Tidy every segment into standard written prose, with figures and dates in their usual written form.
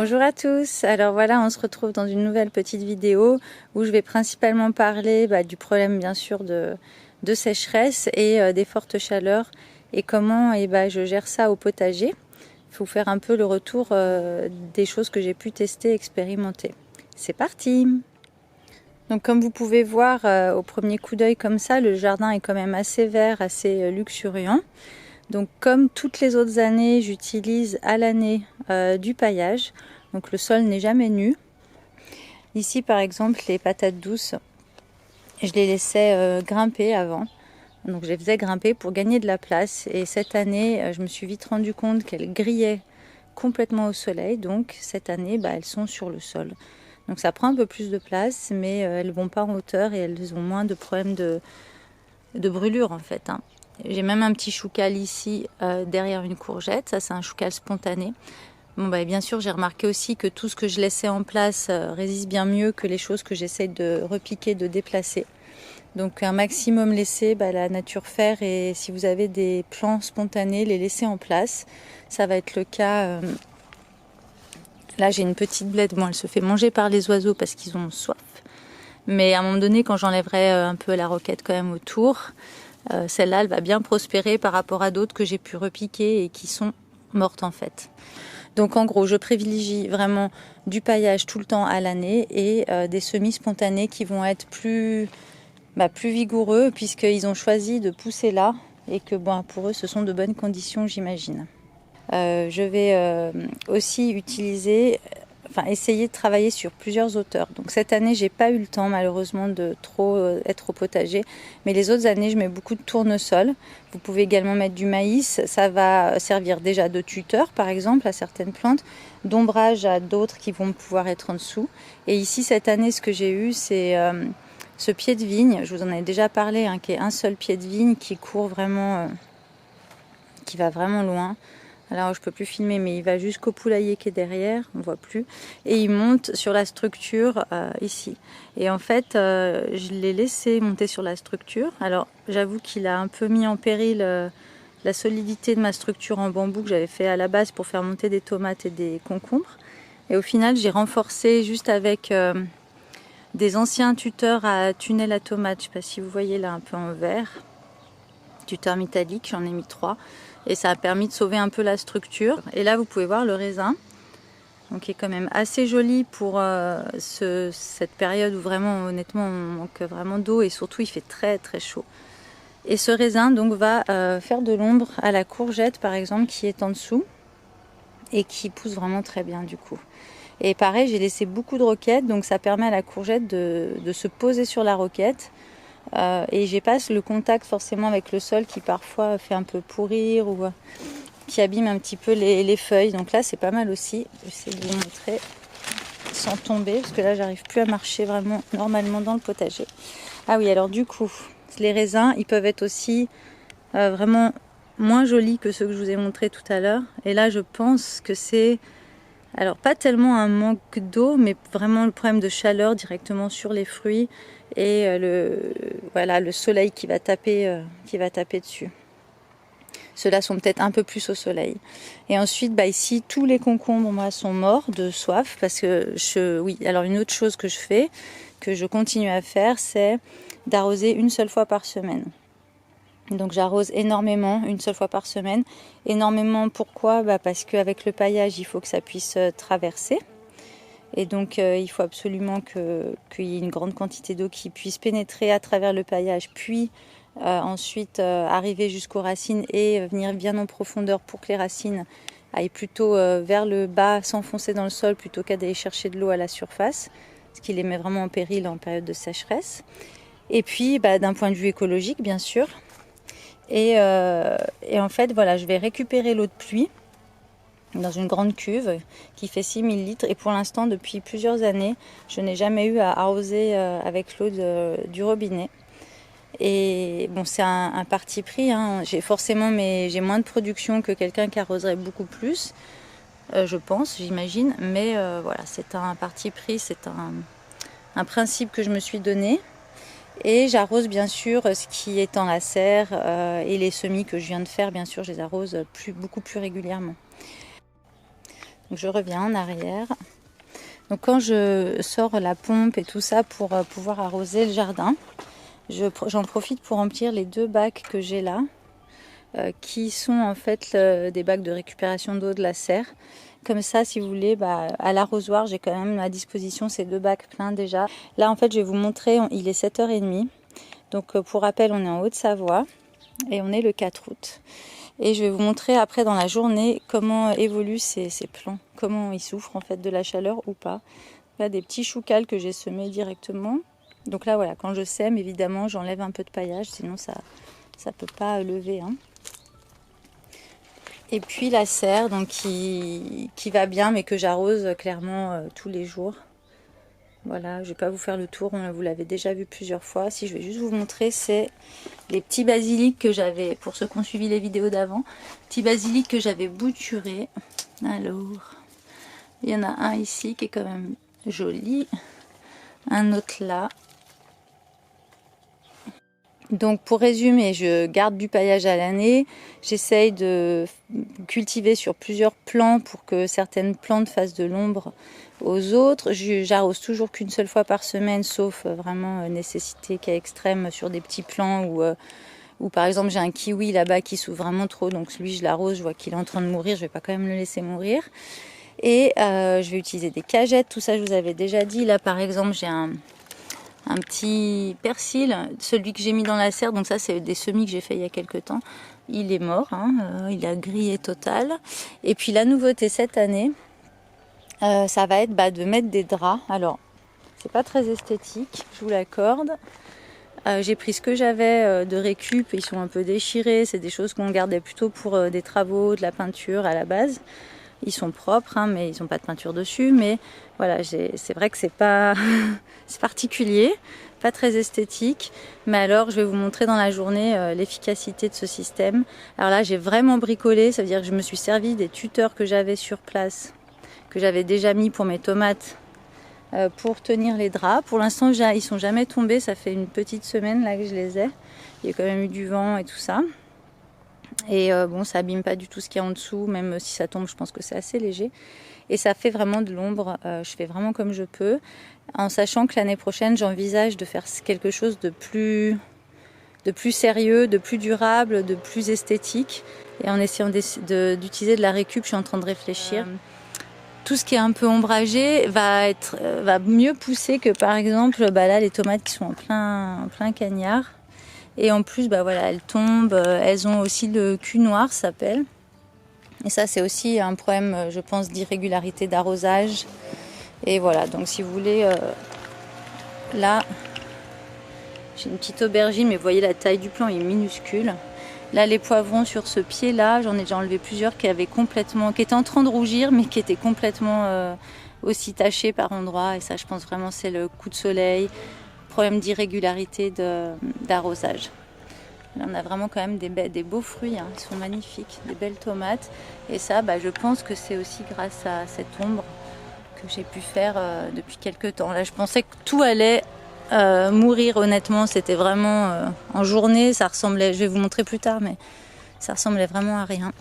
Bonjour à tous, alors voilà, on se retrouve dans une nouvelle petite vidéo où je vais principalement parler du problème bien sûr de sécheresse et des fortes chaleurs et comment je gère ça au potager. Il faut faire un peu le retour des choses que j'ai pu tester, expérimenter. C'est parti! Donc comme vous pouvez voir au premier coup d'œil comme ça, le jardin est quand même assez vert, assez luxuriant. Donc comme toutes les autres années, j'utilise à l'année du paillage. Donc le sol n'est jamais nu. Ici par exemple les patates douces, je les laissais grimper avant. Donc je les faisais grimper pour gagner de la place. Et cette année, je me suis vite rendu compte qu'elles grillaient complètement au soleil. Donc cette année, elles sont sur le sol. Donc ça prend un peu plus de place, mais elles ne vont pas en hauteur et elles ont moins de problèmes de brûlure en fait. J'ai même un petit choucal ici derrière une courgette, ça c'est un choucal spontané. Bon, bien sûr j'ai remarqué aussi que tout ce que je laissais en place résiste bien mieux que les choses que j'essaye de repiquer, de déplacer. Donc un maximum laisser la nature faire, et si vous avez des plants spontanés, les laisser en place. Ça va être le cas. Là j'ai une petite blette, bon elle se fait manger par les oiseaux parce qu'ils ont soif. Mais à un moment donné quand j'enlèverai un peu la roquette quand même autour, celle-là, elle va bien prospérer par rapport à d'autres que j'ai pu repiquer et qui sont mortes en fait. Donc en gros, je privilégie vraiment du paillage tout le temps à l'année et des semis spontanés qui vont être plus vigoureux puisqu'ils ont choisi de pousser là et que pour eux, ce sont de bonnes conditions, j'imagine. Je vais aussi essayer de travailler sur plusieurs hauteurs. Donc cette année, j'ai pas eu le temps malheureusement de trop être au potager, mais les autres années, je mets beaucoup de tournesol. Vous pouvez également mettre du maïs, ça va servir déjà de tuteur par exemple à certaines plantes, d'ombrage à d'autres qui vont pouvoir être en dessous. Et ici cette année, ce que j'ai eu, c'est ce pied de vigne, je vous en ai déjà parlé, qui est un seul pied de vigne qui court vraiment, qui va vraiment loin. Alors je peux plus filmer, mais il va jusqu'au poulailler qui est derrière, on voit plus, et il monte sur la structure ici. Et en fait, je l'ai laissé monter sur la structure. Alors j'avoue qu'il a un peu mis en péril la solidité de ma structure en bambou que j'avais fait à la base pour faire monter des tomates et des concombres. Et au final, j'ai renforcé juste avec des anciens tuteurs à tunnel à tomate. Je ne sais pas si vous voyez là un peu en vert. Tuteur métallique, j'en ai mis 3. Et ça a permis de sauver un peu la structure. Et là, vous pouvez voir le raisin, donc qui est quand même assez joli pour cette période où vraiment, honnêtement, on manque vraiment d'eau et surtout il fait très très chaud. Et ce raisin donc va faire de l'ombre à la courgette par exemple qui est en dessous et qui pousse vraiment très bien du coup. Et pareil, j'ai laissé beaucoup de roquettes, donc ça permet à la courgette de se poser sur la roquette. Et j'ai pas le contact forcément avec le sol qui parfois fait un peu pourrir ou qui abîme un petit peu les feuilles. Donc là c'est pas mal aussi. J'essaie de vous montrer sans tomber parce que là j'arrive plus à marcher vraiment normalement dans le potager. Ah oui, alors du coup les raisins ils peuvent être aussi vraiment moins jolis que ceux que je vous ai montrés tout à l'heure. Et là je pense que c'est alors pas tellement un manque d'eau, mais vraiment le problème de chaleur directement sur les fruits et le soleil qui va taper dessus. Ceux-là sont peut-être un peu plus au soleil. Et ensuite, ici, tous les concombres, moi, sont morts de soif parce que alors une autre chose que je fais, que je continue à faire, c'est d'arroser une seule fois par semaine. Donc j'arrose énormément, une seule fois par semaine. Énormément, pourquoi ? Parce qu'avec le paillage, il faut que ça puisse traverser. Et donc il faut absolument qu'il y ait une grande quantité d'eau qui puisse pénétrer à travers le paillage, puis ensuite arriver jusqu'aux racines et venir bien en profondeur pour que les racines aillent plutôt vers le bas, s'enfoncer dans le sol plutôt qu'à d'aller chercher de l'eau à la surface, ce qui les met vraiment en péril en période de sécheresse. Et puis d'un point de vue écologique, bien sûr. Et en fait, voilà, je vais récupérer l'eau de pluie dans une grande cuve qui fait 6000 litres. Et pour l'instant, depuis plusieurs années, je n'ai jamais eu à arroser avec l'eau du robinet. Et bon, c'est un parti pris. J'ai moins de production que quelqu'un qui arroserait beaucoup plus, je pense, j'imagine. Mais voilà, c'est un parti pris, c'est un principe que je me suis donné. Et j'arrose bien sûr ce qui est en la serre et les semis que je viens de faire, bien sûr, je les arrose beaucoup plus régulièrement. Donc je reviens en arrière. Donc quand je sors la pompe et tout ça pour pouvoir arroser le jardin, j'en profite pour remplir les 2 bacs que j'ai là, qui sont en fait des bacs de récupération d'eau de la serre. Comme ça, si vous voulez, à l'arrosoir, j'ai quand même à disposition ces 2 bacs pleins déjà. Là, en fait, je vais vous montrer, il est 7h30. Donc pour rappel, on est en Haute-Savoie et on est le 4 août. Et je vais vous montrer après dans la journée comment évoluent ces plants, comment ils souffrent en fait de la chaleur ou pas. Là, des petits choucals que j'ai semés directement. Donc là, voilà, quand je sème, évidemment, j'enlève un peu de paillage, sinon ça peut pas lever. Hein. Et puis la serre, donc qui va bien, mais que j'arrose clairement tous les jours. Voilà, je ne vais pas vous faire le tour, vous l'avez déjà vu plusieurs fois. Si je vais juste vous montrer, c'est les petits basilics que j'avais, pour ceux qui ont suivi les vidéos d'avant, petits basilics que j'avais bouturés. Alors, il y en a un ici qui est quand même joli, un autre là. Donc pour résumer, je garde du paillage à l'année, j'essaye de cultiver sur plusieurs plants pour que certaines plantes fassent de l'ombre aux autres. J'arrose toujours qu'une seule fois par semaine, sauf vraiment nécessité cas extrême sur des petits plants où par exemple j'ai un kiwi là-bas qui souffre vraiment trop, donc lui je l'arrose, je vois qu'il est en train de mourir, je vais pas quand même le laisser mourir. Et je vais utiliser des cagettes, tout ça je vous avais déjà dit. Là par exemple j'ai un petit persil, celui que j'ai mis dans la serre, donc ça c'est des semis que j'ai fait il y a quelques temps. Il est mort, hein, il a grillé total. Et puis la nouveauté cette année, ça va être de mettre des draps. Alors, c'est pas très esthétique, je vous l'accorde. J'ai pris ce que j'avais de récup, ils sont un peu déchirés, c'est des choses qu'on gardait plutôt pour des travaux, de la peinture à la base. Ils sont propres, hein, mais ils n'ont pas de peinture dessus. Mais voilà, c'est vrai que c'est pas c'est particulier, pas très esthétique. Mais alors, je vais vous montrer dans la journée l'efficacité de ce système. Alors là, j'ai vraiment bricolé, ça veut dire que je me suis servi des tuteurs que j'avais sur place, que j'avais déjà mis pour mes tomates, pour tenir les draps. Pour l'instant, ils sont jamais tombés. Ça fait une petite semaine là que je les ai. Il y a quand même eu du vent et tout ça. Et bon, ça abîme pas du tout ce qu'il y a en dessous, même si ça tombe, je pense que c'est assez léger. Et ça fait vraiment de l'ombre, je fais vraiment comme je peux, en sachant que l'année prochaine, j'envisage de faire quelque chose de plus sérieux, de plus durable, de plus esthétique. Et en essayant d'utiliser de la récup, je suis en train de réfléchir. Tout ce qui est un peu ombragé va mieux pousser que par exemple là, les tomates qui sont en plein cagnard. Et en plus, voilà, elles tombent, elles ont aussi le cul noir, ça s'appelle. Et ça, c'est aussi un problème, je pense, d'irrégularité d'arrosage. Et voilà, donc si vous voulez, là, j'ai une petite aubergine, mais vous voyez, la taille du plant est minuscule. Là, les poivrons sur ce pied-là, j'en ai déjà enlevé plusieurs qui étaient en train de rougir, mais qui étaient complètement aussi tachés par endroits. Et ça, je pense vraiment, c'est le coup de soleil. Problème d'irrégularité d'arrosage. Là, on a vraiment quand même des beaux fruits, hein. Ils sont magnifiques, des belles tomates. Et ça, je pense que c'est aussi grâce à cette ombre que j'ai pu faire depuis quelques temps. Là, je pensais que tout allait mourir, honnêtement. C'était vraiment en journée, ça ressemblait, je vais vous montrer plus tard, mais ça ressemblait vraiment à rien.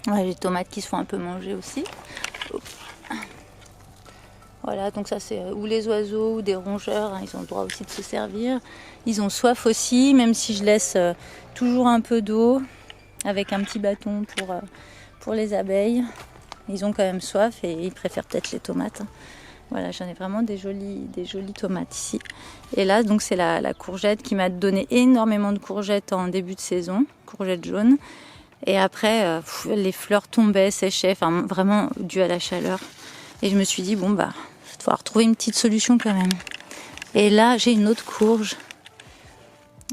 Ouais, les tomates qui se font un peu manger aussi. Voilà, donc ça c'est ou les oiseaux ou des rongeurs, hein, ils ont le droit aussi de se servir. Ils ont soif aussi, même si je laisse toujours un peu d'eau avec un petit bâton pour les abeilles. Ils ont quand même soif et ils préfèrent peut-être les tomates. Voilà, j'en ai vraiment des jolies tomates ici. Et là, donc c'est la courgette qui m'a donné énormément de courgettes en début de saison, courgettes jaunes. Et après, les fleurs tombaient, séchaient, enfin vraiment dû à la chaleur. Et je me suis dit, bon, il va falloir trouver une petite solution quand même. Et là, j'ai une autre courge.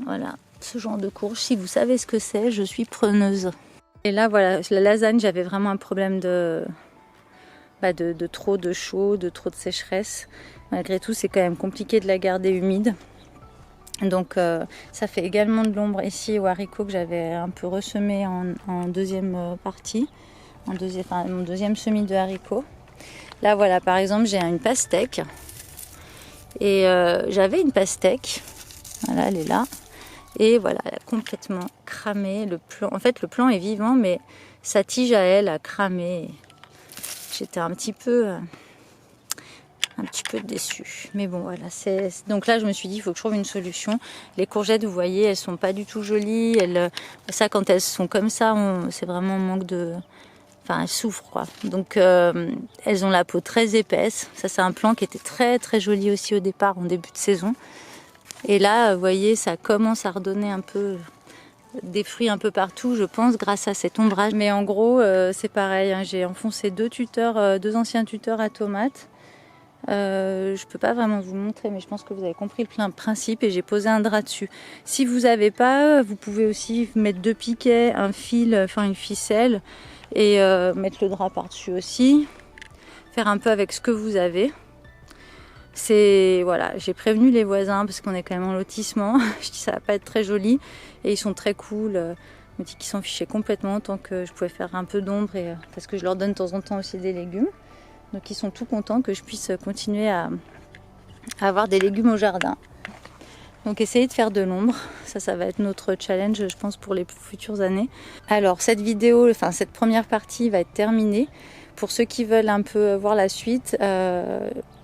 Voilà, ce genre de courge. Si vous savez ce que c'est, je suis preneuse. Et là, voilà, la lasagne, j'avais vraiment un problème de trop de chaud, de trop de sécheresse. Malgré tout, c'est quand même compliqué de la garder humide. Donc, ça fait également de l'ombre ici aux haricots que j'avais un peu ressemé en deuxième partie. Mon deuxième semis de haricots. Là, voilà, par exemple, j'ai une pastèque. Et j'avais une pastèque. Voilà, elle est là. Et voilà, elle a complètement cramé. En fait, le plant est vivant, mais sa tige à elle a cramé. j'étais un petit peu déçue. Mais bon, voilà. Donc là, je me suis dit, il faut que je trouve une solution. Les courgettes, vous voyez, elles sont pas du tout jolies. Ça, quand elles sont comme ça, c'est vraiment un manque de... Enfin, elles souffrent, quoi. Donc, elles ont la peau très épaisse. Ça, c'est un plant qui était très, très joli aussi au départ, en début de saison. Et là, vous voyez, ça commence à redonner un peu des fruits un peu partout, je pense, grâce à cet ombrage. Mais en gros, c'est pareil. Hein, j'ai enfoncé deux anciens tuteurs à tomates. Je peux pas vraiment vous montrer, mais je pense que vous avez compris le principe et j'ai posé un drap dessus. Si vous n'avez pas, vous pouvez aussi mettre 2 piquets, un fil, enfin une ficelle et mettre le drap par-dessus aussi. Faire un peu avec ce que vous avez. Voilà, j'ai prévenu les voisins parce qu'on est quand même en lotissement. Je dis ça va pas être très joli et ils sont très cool. Je me dis qu'ils s'en fichaient complètement tant que je pouvais faire un peu d'ombre parce que je leur donne de temps en temps aussi des légumes. Donc ils sont tout contents que je puisse continuer à avoir des légumes au jardin. Donc essayez de faire de l'ombre, ça va être notre challenge je pense pour les futures années. Alors cette première partie va être terminée. Pour ceux qui veulent un peu voir la suite,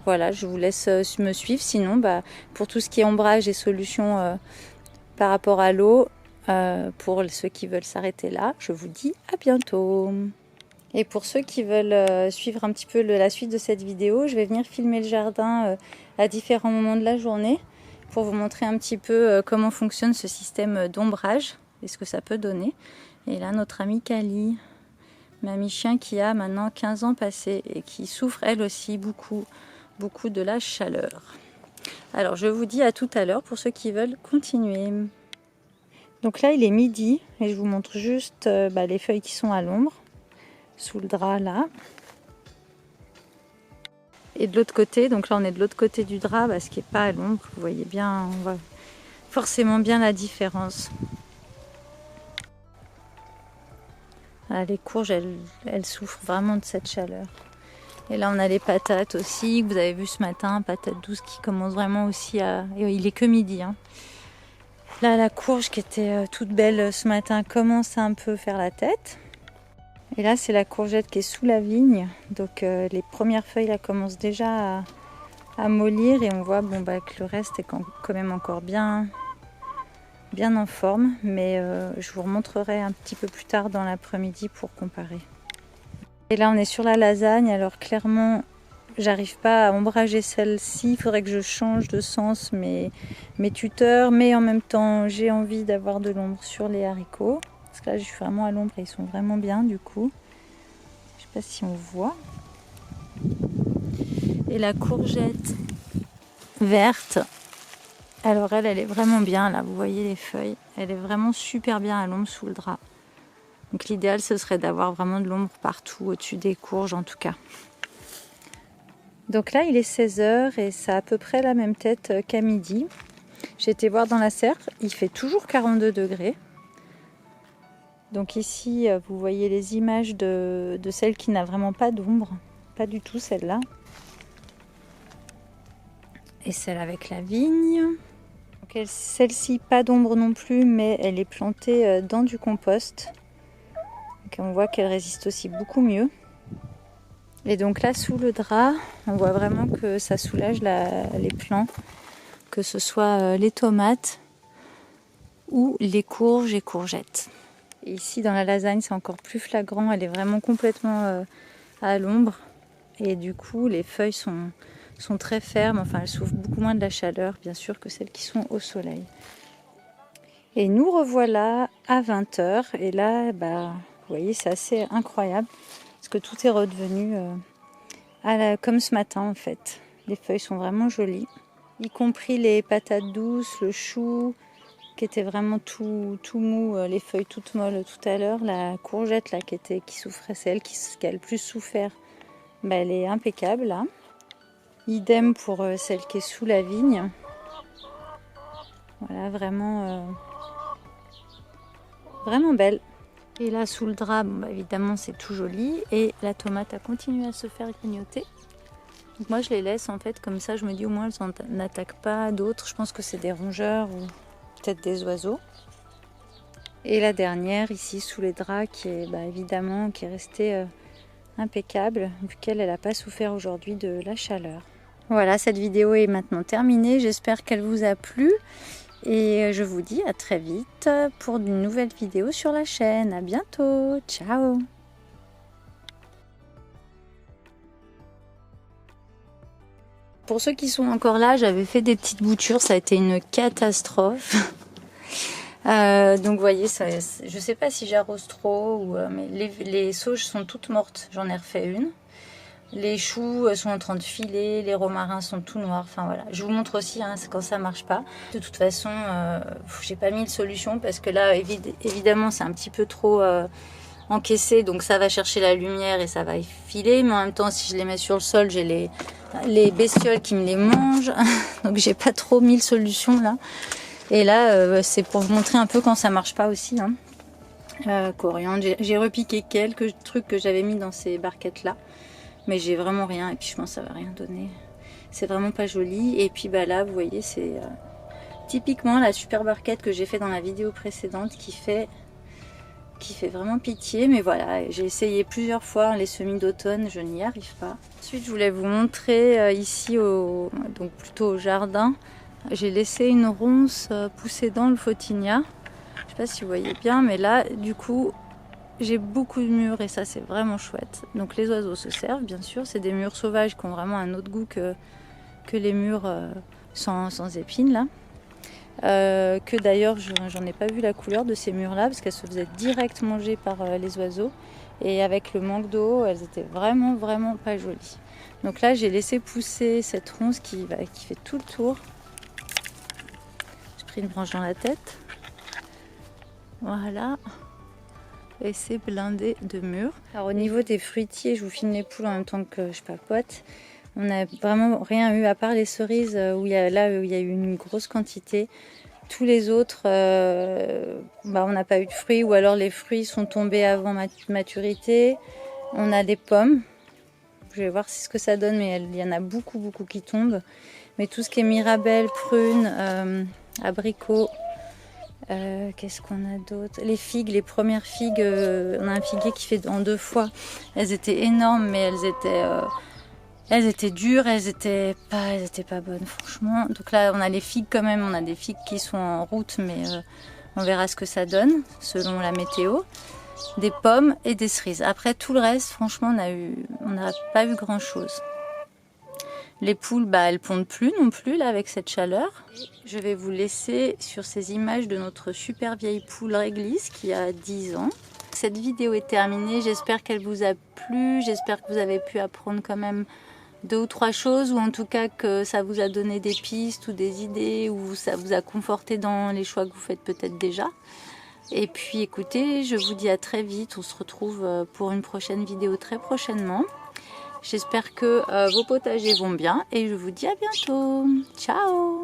voilà, je vous laisse me suivre. Sinon, pour tout ce qui est ombrage et solutions par rapport à l'eau, pour ceux qui veulent s'arrêter là, je vous dis à bientôt. Et pour ceux qui veulent suivre un petit peu la suite de cette vidéo, je vais venir filmer le jardin à différents moments de la journée pour vous montrer un petit peu comment fonctionne ce système d'ombrage et ce que ça peut donner. Et là, notre amie Kali, ma amie-chien qui a maintenant 15 ans passés et qui souffre elle aussi beaucoup de la chaleur. Alors, je vous dis à tout à l'heure pour ceux qui veulent continuer. Donc là, il est midi et je vous montre juste les feuilles qui sont à l'ombre. Sous le drap là. Et de l'autre côté, donc là on est de l'autre côté du drap, ce qui n'est pas à l'ombre, vous voyez bien, on voit forcément bien la différence. Voilà, les courges, elles souffrent vraiment de cette chaleur. Et là on a les patates aussi, que vous avez vu ce matin, patates douces qui commencent vraiment aussi à... Et il est que midi. Hein. Là la courge qui était toute belle ce matin commence à un peu faire la tête. Et là, c'est la courgette qui est sous la vigne. Donc, les premières feuilles là, commencent déjà à mollir. Et on voit que le reste est quand même encore bien en forme. Mais je vous remontrerai un petit peu plus tard dans l'après-midi pour comparer. Et là, on est sur la lasagne. Alors, clairement, j'arrive pas à ombrager celle-ci. Il faudrait que je change de sens mes tuteurs. Mais en même temps, j'ai envie d'avoir de l'ombre sur les haricots. Parce que là, je suis vraiment à l'ombre et ils sont vraiment bien du coup. Je sais pas si on voit. Et la courgette verte, alors elle est vraiment bien là. Vous voyez les feuilles. Elle est vraiment super bien à l'ombre sous le drap. Donc l'idéal, ce serait d'avoir vraiment de l'ombre partout, au-dessus des courges en tout cas. Donc là, il est 16h et ça a à peu près la même tête qu'à midi. J'ai été voir dans la serre. Il fait toujours 42 degrés. Donc ici, vous voyez les images de celle qui n'a vraiment pas d'ombre. Pas du tout celle-là. Et celle avec la vigne. Celle-ci, pas d'ombre non plus, mais elle est plantée dans du compost. Donc on voit qu'elle résiste aussi beaucoup mieux. Et donc là, sous le drap, on voit vraiment que ça soulage les plants. Que ce soit les tomates ou les courges et courgettes. Et ici dans la lasagne c'est encore plus flagrant, elle est vraiment complètement à l'ombre et du coup les feuilles sont très fermes, enfin elles souffrent beaucoup moins de la chaleur bien sûr que celles qui sont au soleil. Et nous revoilà à 20h et là vous voyez c'est assez incroyable parce que tout est redevenu comme ce matin en fait. Les feuilles sont vraiment jolies, y compris les patates douces, le chou qui était vraiment tout mou, les feuilles toutes molles tout à l'heure. La courgette là qui souffrait, c'est elle qui a le plus souffert. Elle est impeccable là. Idem pour celle qui est sous la vigne. Voilà, vraiment belle. Et là sous le drap, évidemment c'est tout joli. Et la tomate a continué à se faire grignoter. Donc moi je les laisse en fait comme ça, je me dis au moins elles n'attaquent pas d'autres. Je pense que c'est des rongeurs ou peut-être des oiseaux. Et la dernière ici sous les draps qui est évidemment qui est restée impeccable, vu qu'elle n'a pas souffert aujourd'hui de la chaleur. Voilà, cette vidéo est maintenant terminée. J'espère qu'elle vous a plu. Et je vous dis à très vite pour une nouvelle vidéo sur la chaîne. À bientôt. Ciao. Pour ceux qui sont encore là, j'avais fait des petites boutures. Ça a été une catastrophe. Donc vous voyez, je sais pas si j'arrose trop, mais les sauges sont toutes mortes. J'en ai refait une. Les choux sont en train de filer, les romarins sont tout noirs. Enfin voilà, je vous montre aussi hein, quand ça marche pas. De toute façon, j'ai pas mis de solution parce que là, évidemment, c'est un petit peu trop encaissé, donc ça va chercher la lumière et ça va filer. Mais en même temps, si je les mets sur le sol, j'ai les bestioles qui me les mangent. Donc j'ai pas trop mis de solution là. Et là, c'est pour vous montrer un peu quand ça marche pas aussi. Hein. Coriandre, j'ai repiqué quelques trucs que j'avais mis dans ces barquettes là. Mais j'ai vraiment rien et puis je pense que ça va rien donner. C'est vraiment pas joli. Et puis bah là, vous voyez, c'est typiquement la super barquette que j'ai fait dans la vidéo précédente qui fait vraiment pitié. Mais voilà, j'ai essayé plusieurs fois les semis d'automne, je n'y arrive pas. Ensuite, je voulais vous montrer ici, donc plutôt au jardin. J'ai laissé une ronce pousser dans le photinia. Je sais pas si vous voyez bien, mais là, du coup... J'ai beaucoup de mûres et ça c'est vraiment chouette. Donc les oiseaux se servent bien sûr. C'est des mûres sauvages qui ont vraiment un autre goût que les mûres sans épines là. Que d'ailleurs j'en ai pas vu la couleur de ces mûres là parce qu'elles se faisaient direct manger par les oiseaux. Et avec le manque d'eau, elles étaient vraiment pas jolies. Donc là j'ai laissé pousser cette ronce qui fait tout le tour. J'ai pris une branche dans la tête. Voilà. Et c'est blindé de mûres. Alors au niveau des fruitiers, je vous filme les poules en même temps que je papote. On n'a vraiment rien eu à part les cerises où il y a eu une grosse quantité. Tous les autres, on n'a pas eu de fruits ou alors les fruits sont tombés avant maturité. On a des pommes. Je vais voir ce que ça donne, mais il y en a beaucoup qui tombent. Mais tout ce qui est mirabelle, prunes, abricots. Qu'est-ce qu'on a d'autre? Les figues, les premières figues, on a un figuier qui fait en 2 fois. Elles étaient énormes, mais elles étaient dures, elles étaient pas bonnes franchement. Donc là, on a les figues quand même, on a des figues qui sont en route, mais on verra ce que ça donne selon la météo. Des pommes et des cerises. Après tout le reste, franchement, on n'a pas eu grand chose. Les poules, elles pondent plus non plus là avec cette chaleur. Je vais vous laisser sur ces images de notre super vieille poule réglisse qui a 10 ans. Cette vidéo est terminée, j'espère qu'elle vous a plu, j'espère que vous avez pu apprendre quand même 2 ou 3 choses ou en tout cas que ça vous a donné des pistes ou des idées ou ça vous a conforté dans les choix que vous faites peut-être déjà. Et puis écoutez, je vous dis à très vite, on se retrouve pour une prochaine vidéo très prochainement. J'espère que vos potagers vont bien et je vous dis à bientôt. Ciao!